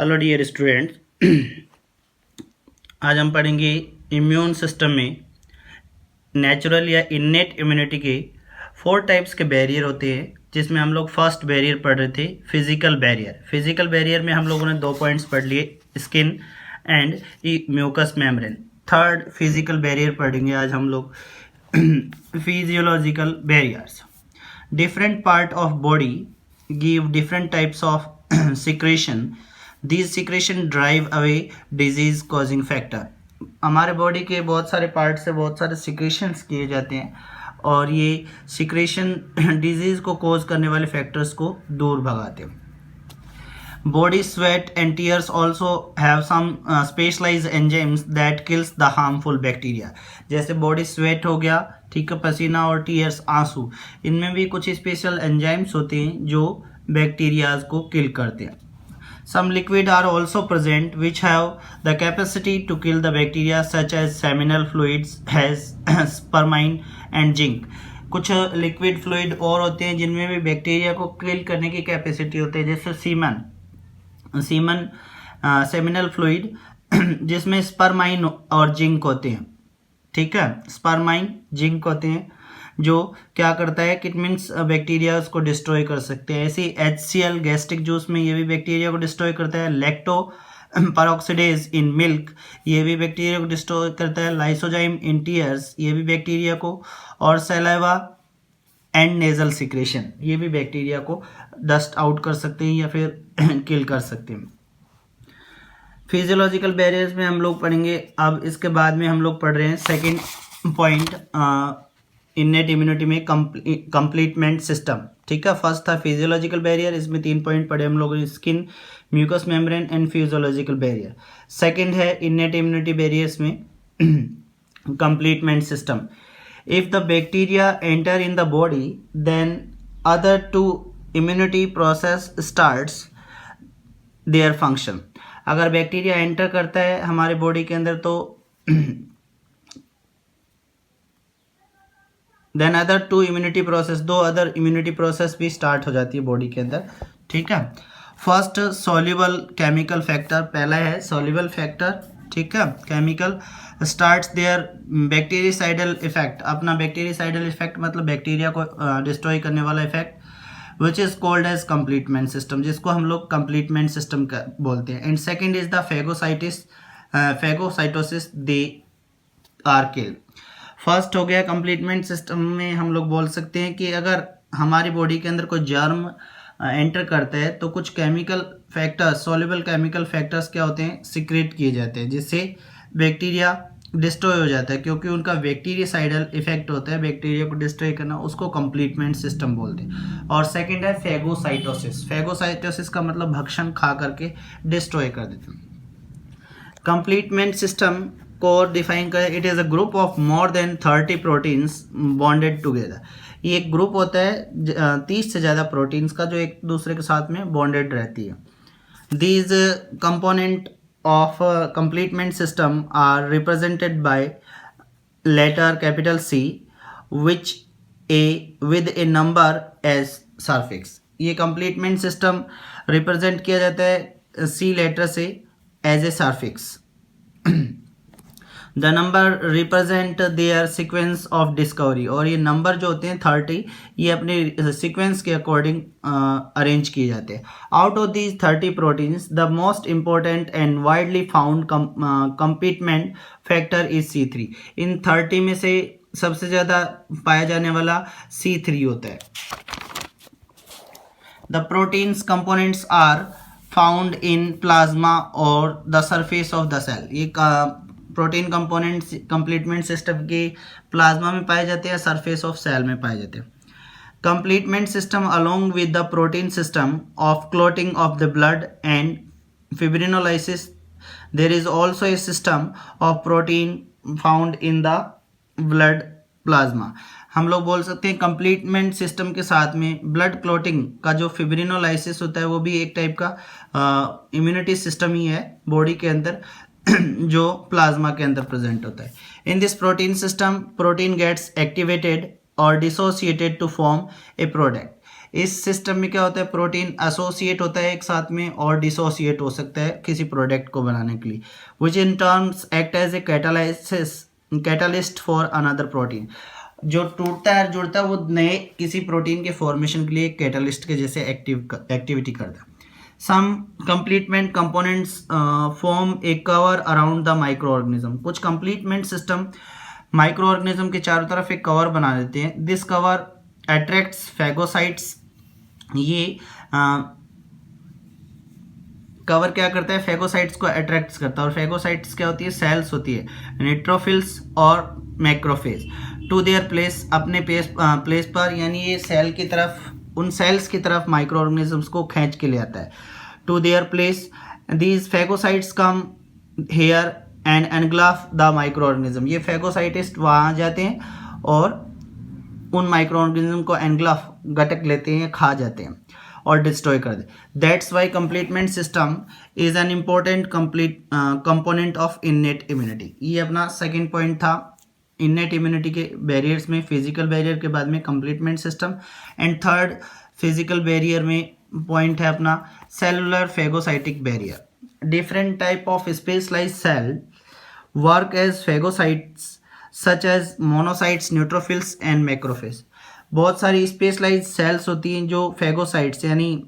Hello dear students, आज हम पढ़ेंगे इम्यून सिस्टम में नेचुरल या इन्नेट इम्यूनिटी के 4 टाइप्स के बैरियर होते हैं, जिसमें हम लोग फर्स्ट बैरियर पढ़ रहे थे फिजिकल बैरियर। फिजिकल बैरियर में हम लोगों ने 2 पॉइंट्स पढ़ लिए, skin and mucus membrane. Third physical barrier पढ़ेंगे आज हम लोग physiological barriers. Different part of body give different types of secretion. These secretion drive away disease causing factor. हमारे बॉडी के बहुत सारे पार्ट से बहुत सारे सिक्रेशंस किए जाते हैं और ये सिक्रेशन डिजीज़ को कोज करने वाले फैक्टर्स को दूर भगाते हैं। Body sweat and tears also have some specialized enzymes that kills the harmful bacteria. जैसे बॉडी स्वेट हो गया, ठीक है, पसीना और टीयर्स आंसू, इनमें भी कुछ स्पेशल एंजाइम्स होते हैं जो बैक्टीरियाज को किल करते हैं। Some liquid are also present which have the capacity to kill the bacteria such as seminal fluids has spermine and zinc. कुछ लिक्विड फ्लूइड और होते हैं जिनमें भी बैक्टीरिया को किल करने की कैपेसिटी होती है, जैसे सीमन सेमिनल फ्लूइड जिसमें स्पर्माइन और जिंक होते हैं, ठीक है, स्पर्माइन जिंक होते हैं जो क्या करता है, इट मीन्स बैक्टीरिया को डिस्ट्रॉय कर सकते हैं। ऐसे HCl गैस्ट्रिक जूस में ये भी बैक्टीरिया को डिस्ट्रॉय करता है। लैक्टो पेरोक्सिडेज इन मिल्क ये भी बैक्टीरिया को डिस्ट्रॉय करता है। लाइसोजाइम इन टीयर्स ये भी बैक्टीरिया को, और सलाइवा एंड नेजल सिक्रेशन ये भी बैक्टीरिया को डस्ट आउट कर सकते हैं या फिर किल कर सकते हैं। फिजियोलॉजिकल बैरियर्स में हम लोग पढ़ेंगे। अब इसके बाद में हम लोग पढ़ रहे हैं सेकेंड पॉइंट इन्नेट इम्यूनिटी में कंप्लीटमेंट सिस्टम, ठीक है। फर्स्ट था फिजियोलॉजिकल बैरियर, इसमें 3 पॉइंट पढ़े हम लोगों ने, skin, mucous membrane and physiological barrier. Second है इन्नेट इम्यूनिटी बैरियर्स में complement system. If the bacteria enter in the body then other 2 immunity process starts their function. अगर बैक्टीरिया एंटर करता है हमारे बॉडी के अंदर तो then other 2 immunity process, 2 other immunity process भी स्टार्ट हो जाती है बॉडी के अंदर, ठीक है। फर्स्ट सॉल्युबल केमिकल फैक्टर, पहला है सॉल्युबल फैक्टर, ठीक है। Chemical starts their bactericidal effect, अपना बैक्टीरियासाइडल इफेक्ट मतलब बैक्टीरिया को डिस्ट्रॉय करने वाला effect, which is called as complement system, जिसको हम लोग कंप्लीटमेंट सिस्टम बोलते हैं। And second is the phagocytosis, they are kill. First हो गया कंप्लीटमेंट सिस्टम में हम लोग बोल सकते हैं कि अगर हमारी बॉडी के अंदर कोई जर्म एंटर करता है तो कुछ chemical factors, soluble chemical factors क्या होते हैं, सिक्रेट किए जाते हैं, जिससे बैक्टीरिया डिस्ट्रॉय हो जाता है, क्योंकि उनका बैक्टीरियासाइडल इफेक्ट होता है बैक्टीरिया को डिस्ट्रॉय करना, उसको कंप्लीटमेंट सिस्टम बोलते हैं। और सेकेंड है फैगोसाइटोसिस। फैगोसाइटोसिस का मतलब भक्षण खा करके डिस्ट्रॉय कर देते हैं। कंप्लीटमेंट सिस्टम को डिफाइन करें, it is a group of more than 30 proteins bonded together. ये एक ग्रुप होता है 30 से ज़्यादा प्रोटीन्स का जो एक दूसरे के साथ में बॉन्डेड रहती है। These component of complement system are represented by letter capital C which with a number as suffix. ये कंप्लीटमेंट सिस्टम रिप्रेजेंट किया जाता है C लेटर से as a suffix. The number represent their sequence of discovery, और ये number जो होते हैं 30 ये अपने सीक्वेंस के अकॉर्डिंग अरेंज किए जाते हैं। Out of these 30 proteins the most important and widely found complement factor is C3। इन 30 में से सबसे ज़्यादा पाया जाने वाला C3 होता है। The proteins components are found in plasma और the surface of the cell. ये प्रोटीन कंपोनेंट्स कंप्लीटमेंट सिस्टम के प्लाज्मा में पाए जाते हैं, सरफेस ऑफ सेल में पाए जाते हैं। Complement system along with the protein system of clotting of the blood and fibrinolysis, there is also a system of protein found in the blood plasma. हम लोग बोल सकते हैं कंप्लीटमेंट सिस्टम के साथ में ब्लड क्लॉटिंग का जो फिब्रिनोलाइसिस होता है वो भी एक टाइप का इम्यूनिटी सिस्टम ही है बॉडी के अंदर, जो प्लाज्मा के अंदर प्रेजेंट होता है। In this protein system protein gets activated और dissociated to form a product. इस सिस्टम में क्या होता है, प्रोटीन एसोसिएट होता है एक साथ में और डिसोसिएट हो सकता है किसी प्रोडक्ट को बनाने के लिए, which in terms act as a catalyst for another protein. जो टूटता है जुड़ता है वो नए किसी प्रोटीन के फॉर्मेशन के लिए कैटालिस्ट के जैसे एक्टिविटी करता है। Some complement components form a cover around the microorganism. कुछ कंप्लीटमेंट सिस्टम माइक्रो ऑर्गेनिज्म के चारों तरफ एक कवर बना देते हैं। This cover attracts phagocytes. ये कवर क्या करता है, फैगोसाइट्स को अट्रैक्ट करता है। और फैगोसाइट्स क्या होती है, सेल्स होती है, न्यूट्रोफिल्स और मैक्रोफेज, टू देयर प्लेस, अपने प्लेस पर, यानी ये सेल की तरफ, उन सेल्स की तरफ माइक्रो ऑर्गेनिजम्स को खींच के ले आता है। To their place, these phagocytes come here and engulf the microorganism. ये फैगोसाइटिस्ट वहाँ जाते हैं और उन माइक्रो ऑर्गेनिज्म को एनग्लाफ, गटक लेते हैं, खा जाते हैं और डिस्ट्रॉय कर दे। That's why complement system is an important component of innate immunity. ये अपना सेकेंड पॉइंट था इननेट इम्यूनिटी के बैरियर्स में। फिजिकल बैरियर के बाद में complement system, and third physical barrier में पॉइंट है अपना cellular phagocytic barrier. Different type of specialised cell work as phagocytes such as monocytes, neutrophils and macrophage. बहुत सारी स्पेशलाइज्ड सेल्स होती हैं जो फैगोसाइट्स यानी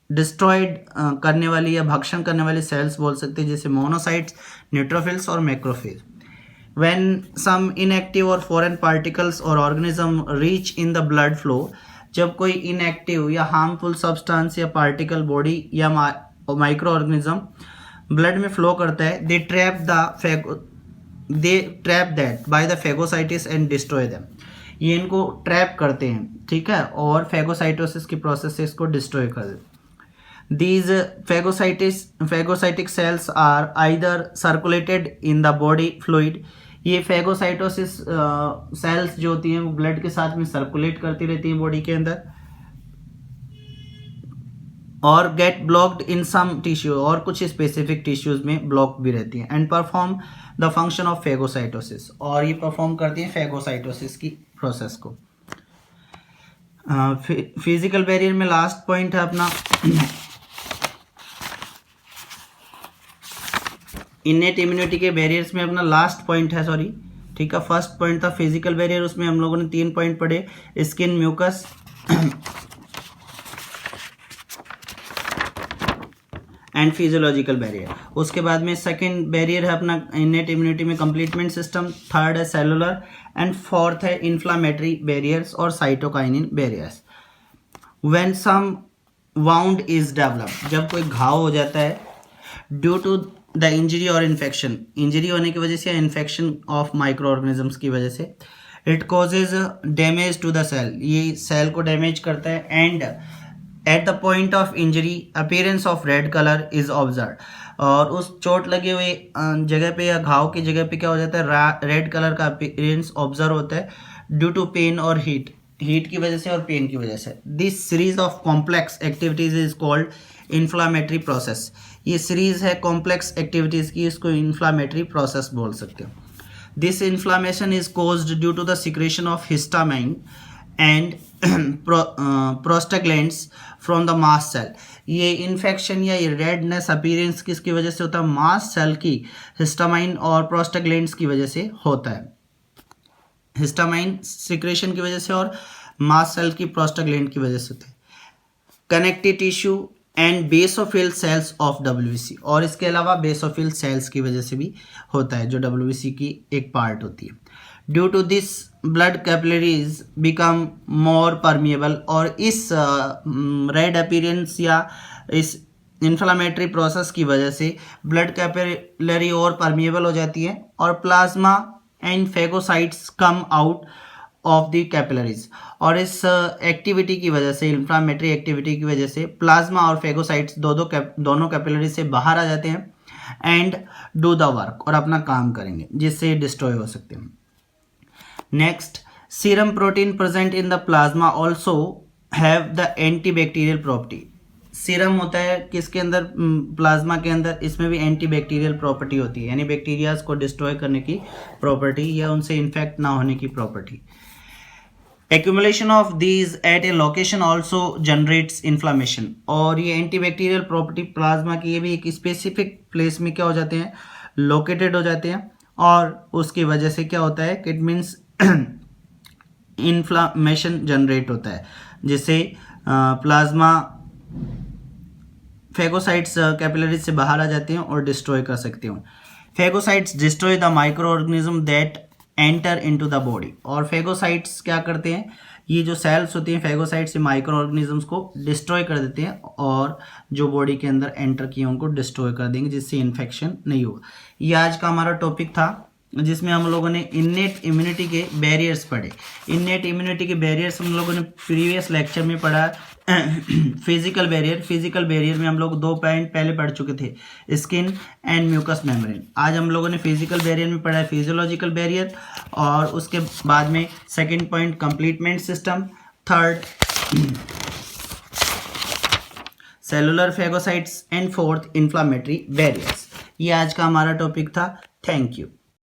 डिस्ट्रॉयड करने वाली या भक्षण करने वाली सेल्स बोल सकते हैं, जैसे मोनोसाइट्स, न्यूट्रोफिल्स और macrophage. When some inactive or foreign particles or organism reach in the blood flow, जब कोई inactive या harmful substance या particle body या माइक्रो ऑर्गेनिज्म ब्लड में फ्लो करता है, they trap that by the phagocytes and destroy them। ये इनको ट्रैप करते हैं, ठीक है, और फैगोसाइटोसिस की प्रोसेस से इसको डिस्ट्रॉय कर देते। These phagocytic cells are either circulated in the body fluid। ये फैगोसाइटोसिस सेल्स जो होती हैं वो ब्लड के साथ में सर्कुलेट करती रहती हैं बॉडी के अंदर, और गेट ब्लॉक्ड इन सम टिश्यू, और कुछ स्पेसिफिक टिश्यूज में ब्लॉक भी रहती हैं, and perform the function of phagocytosis, और ये परफॉर्म करती हैं फैगोसाइटोसिस की प्रोसेस को। फिजिकल बैरियर में लास्ट पॉइंट है अपना इननेट इम्यूनिटी के बैरियर्स में अपना लास्ट पॉइंट है, सॉरी, ठीक है। फर्स्ट पॉइंट था फिजिकल बैरियर, उसमें हम लोगों ने 3 पॉइंट पढ़े, skin, mucus and physiological barrier. उसके बाद में सेकंड बैरियर है अपना इननेट इम्यूनिटी में कंप्लीटमेंट सिस्टम, थर्ड है सेलुलर, एंड फोर्थ है इन्फ्लामेटरी बैरियर्स और cytokinin barriers. When some wound is developed, जब कोई घाव हो जाता है ड्यू टू द इंजरी और इन्फेक्शन, इंजरी होने की वजह से या इन्फेक्शन ऑफ माइक्रो ऑर्गेनिजम्स की वजह से, it causes damage to the cell, ये सेल को डैमेज करता है, and at the point of injury appearance of red colour is observe, और उस चोट लगे हुए जगह पे या घाव की जगह पे क्या हो जाता है, रेड कलर का अपीयरेंस ऑब्जर्व होता है ड्यू टू पेन और हीट की वजह से और पेन की वजह से। This series of complex activities is called inflammatory process. ये सीरीज है कॉम्प्लेक्स एक्टिविटीज की, इसको इन्फ्लामेटरी प्रोसेस बोल सकते हो। This inflammation is caused due to the secretion of histamine and prostaglands from the mast cell. ये इन्फेक्शन या ये रेडनेस अपीयरेंस किसकी वजह से होता है, मास्ट सेल की हिस्टामाइन और प्रोस्टाग्लैंड्स की वजह से होता है। हिस्टामाइन सिक्रेशन की वजह से और मास्ट सेल की प्रोस्टाग्लैंड की वजह से होता है। Connective tissue and basophil cells of WBC, और इसके अलावा बेसोफिल सेल्स की वजह से भी होता है जो WBC की एक पार्ट होती है। Due to this blood capillaries become more permeable, और इस रेड अपीयरेंस या इस इन्फ्लामेटरी प्रोसेस की वजह से ब्लड कैपिलरी और परमिएबल हो जाती है, और plasma and phagocytes come out of the capillaries, और इस एक्टिविटी की वजह से, इन्फ्लामेटरी एक्टिविटी की वजह से प्लाज्मा और फैगोसाइट्स दोनों कैपिलरी से बाहर आ जाते हैं एंड डू द वर्क, और अपना काम करेंगे जिससे डिस्ट्रॉय हो सकते हैं। Next, serum protein present in the plasma also have the antibacterial property. Serum होता है किसके अंदर, प्लाज्मा के अंदर, इसमें भी एंटीबैक्टीरियल प्रॉपर्टी होती है, यानी बैक्टीरियाज को डिस्ट्रॉय करने की प्रॉपर्टी या उनसे इन्फेक्ट ना होने की property. Accumulation of these at a location also generates inflammation. और ये एंटीबैक्टीरियल प्रॉपर्टी प्लाज्मा की, ये भी एक स्पेसिफिक प्लेस में क्या हो जाते हैं, लोकेटेड हो जाते हैं, और उसकी वजह से क्या होता है कि इट मीन्स इन्फ्लामेशन जनरेट होता है, जिससे प्लाज्मा फेगोसाइट्स कैपिलरीज से बाहर आ जाते हैं और डिस्ट्रॉय कर सकते हैं। Phagocytes destroy the micro organism that enter into the body. और फेगोसाइट्स क्या करते हैं, ये जो सेल्स होती हैं फेगोसाइट्स, ये माइक्रो ऑर्गेनिजम्स को डिस्ट्रॉय कर देते हैं और जो बॉडी के अंदर एंटर किए उनको डिस्ट्रॉय कर देंगे, जिससे इन्फेक्शन नहीं होगा। ये आज का हमारा टॉपिक था, जिसमें हम लोगों ने इन्नेट इम्यूनिटी के बैरियर्स पढ़े। इन्नेट इम्यूनिटी के बैरियर्स हम लोगों ने प्रीवियस लेक्चर में पढ़ा। फिजिकल बैरियर में हम लोग 2 पॉइंट पहले पढ़ चुके थे, स्किन एंड म्यूकस मेम्ब्रेन। आज हम लोगों ने फिजिकल बैरियर में पढ़ा है फिजियोलॉजिकल बैरियर, और उसके बाद में second point complement system, third cellular phagocytes and fourth inflammatory barriers. ये आज का हमारा टॉपिक था। Thank you.